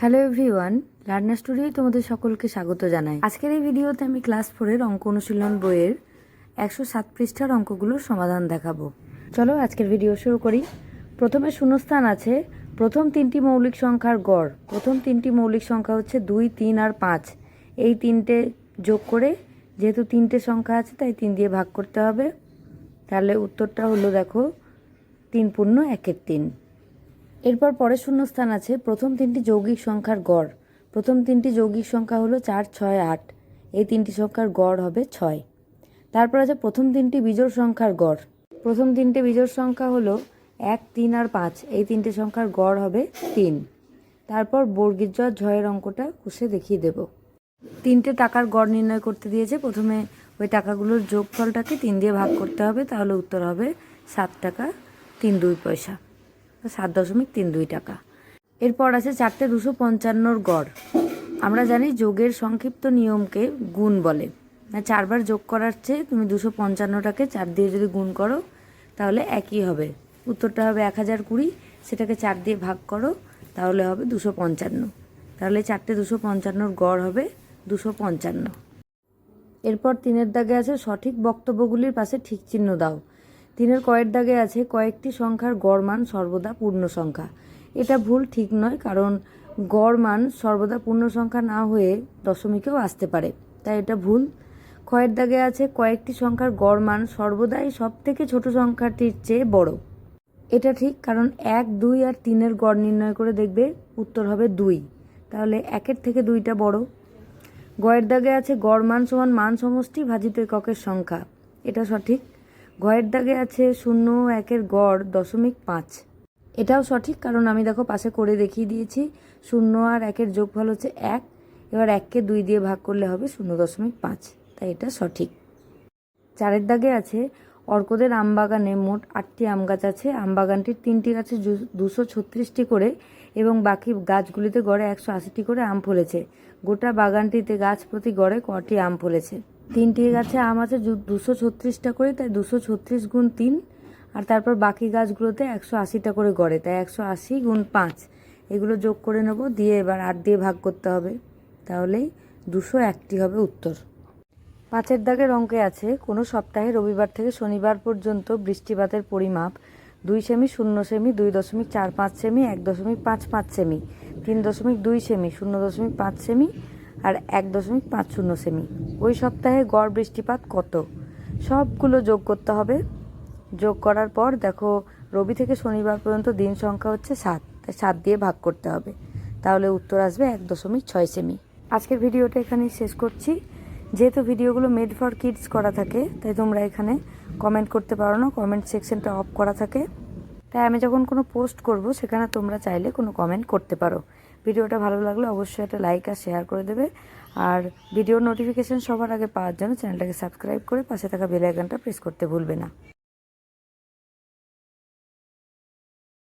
Hello everyone, learner স্টুডিওয় তোমাদের সকলকে স্বাগত জানাই। আজকের এই ভিডিওতে আমি ক্লাস 4-এর অঙ্ক অনুশীলন বইয়ের 107 পৃষ্ঠার অঙ্কগুলোর সমাধান দেখাবো। চলো আজকের ভিডিও শুরু করি। প্রথমে শূন্যস্থান আছে। প্রথম তিনটি মৌলিক সংখ্যার গড়। প্রথম তিনটি মৌলিক সংখ্যা হচ্ছে 2, 3 আর 5। এই তিনটে যোগ করে, যেহেতু তিনটে সংখ্যা আছে তাই 3 দিয়ে ভাগ করতে হবে। তাহলে উত্তরটা হলো দেখো 3 পূর্ণ 1-এর 3। এরপর পরের শূন্যস্থান আছে। প্রথম তিনটি যৌগিক সংখ্যার গড়। প্রথম তিনটি যৌগিক সংখ্যা হলো 4, 6, 8। এই তিনটি সংখ্যার গড় হবে 6। তারপর আছে প্রথম তিনটি বিজোড় সংখ্যার গড়। প্রথম তিনটে বিজোড় সংখ্যা হলো 1, 3 আর 5। এই তিনটে সংখ্যার গড় হবে 3। তারপর বর্গের জোড় ঝয়ের অঙ্কটা কষে দেখিয়ে দেব। তিনটে টাকার গড় নির্ণয় করতে দিয়েছে। প্রথমে ওই টাকাগুলোর যোগফলটাকে 3 দিয়ে ভাগ করতে হবে, তাহলে উত্তর হবে 7 টাকা 3 পয়সা, 7.32 টাকা। এরপর আছে 4টে 255-র গড়। আমরা জানি যোগের সংক্ষিপ্ত নিয়মকে গুণ বলে। 4 বার যোগ করার চেয়ে তুমি 255টাকে 4 দিয়ে যদি গুণ করো তাহলে একই হবে। উত্তরটা হবে 1020। সেটাকে 4 দিয়ে ভাগ করো, তাহলে হবে 255। তাহলে 4টে 255-র গড় হবে 255। এরপর 3-এর দাগে আছে সঠিক বক্তব্যগুলির পাশে ঠিক চিহ্ন দাও। 3-এর কয়ের দাগে আছে কয়েকটি সংখ্যার গড় মান সর্বদা পূর্ণ সংখ্যা। এটা ভুল, ঠিক নয়, কারণ গড় মান সর্বদা পূর্ণ সংখ্যা না হয়ে দশমিকেও আসতে পারে, তাই এটা ভুল। ক্ষয়ের দাগে আছে কয়েকটি সংখ্যার গড় মান সর্বদাই সব থেকে ছোট সংখ্যাটির চেয়ে বড়। এটা ঠিক, কারণ 1, 2 আর 3-এর গড় নির্ণয় করে দেখবে উত্তর হবে 2, তাহলে 1-এর থেকে 2টা বড়। গয়ের দাগে আছে গড় মান সমান মান সমষ্টি ভাজিত এককের সংখ্যা। এটা সঠিক। ঘয়ের দাগে আছে 0 ও 1-এর গড় 0.5। এটাও সঠিক, কারণ আমি দেখো পাশে করে দেখিয়ে দিয়েছি। 0 আর 1-এর যোগফল হচ্ছে 1। এবার 1কে 2 দিয়ে ভাগ করলে হবে 0.5, তাই এটা সঠিক। 4-এর দাগে আছে অর্কদের আমবাগানে মোট 8টি আম গাছ আছে। আমবাগানটির 3টি গাছে 236টি করে এবং বাকি গাছগুলিতে গড়ে 180টি করে আম ফলেছে। গোটা বাগানটিতে গাছ প্রতি গড়ে কটি আম ফলেছে? 3টি গাছে আম আছে 236টা করে, তাই 236 গুণ 3, আর তারপর বাকি গাছগুলোতে 180টা করে গড়ে, তাই 180 গুণ 5। এগুলো যোগ করে নেব, দিয়ে এবার 8 দিয়ে ভাগ করতে হবে, তাহলেই 201টি হবে উত্তর। 5-এর দাগের অঙ্কে আছে কোনো সপ্তাহে রবিবার থেকে শনিবার পর্যন্ত বৃষ্টিপাতের পরিমাপ 2 সেমি, 0 সেমি, 2.45 সেমি, 1.55 সেমি, 3.2 সেমি, 0.5 সেমি আর 1.50 সেমি। ওই সপ্তাহে গড় বৃষ্টিপাত কত? সবগুলো যোগ করতে হবে। যোগ করার পর দেখো রবি থেকে শনিবার পর্যন্ত দিন সংখ্যা হচ্ছে 7, তাই 7 দিয়ে ভাগ করতে হবে, তাহলে উত্তর আসবে 1.6 সেমি। আজকের ভিডিওটা এখানেই শেষ করছি। যেহেতু ভিডিওগুলো মেড ফর কিডস করা থাকে, তাই তোমরা এখানে কমেন্ট করতে পারো না, কমেন্ট সেকশনটা অফ করা থাকে। তাই আমি যখন কোনো পোস্ট করব সেখানে তোমরা চাইলে কোনো কমেন্ট করতে পারো। ভিডিওটা ভালো লাগলে অবশ্যই একটা লাইক আর শেয়ার করে দেবে। আর ভিডিওর নোটিফিকেশান সবার আগে পাওয়ার জন্য চ্যানেলটাকে সাবস্ক্রাইব করে পাশে থাকা বেল আইকনটা প্রেস করতে ভুলবে না।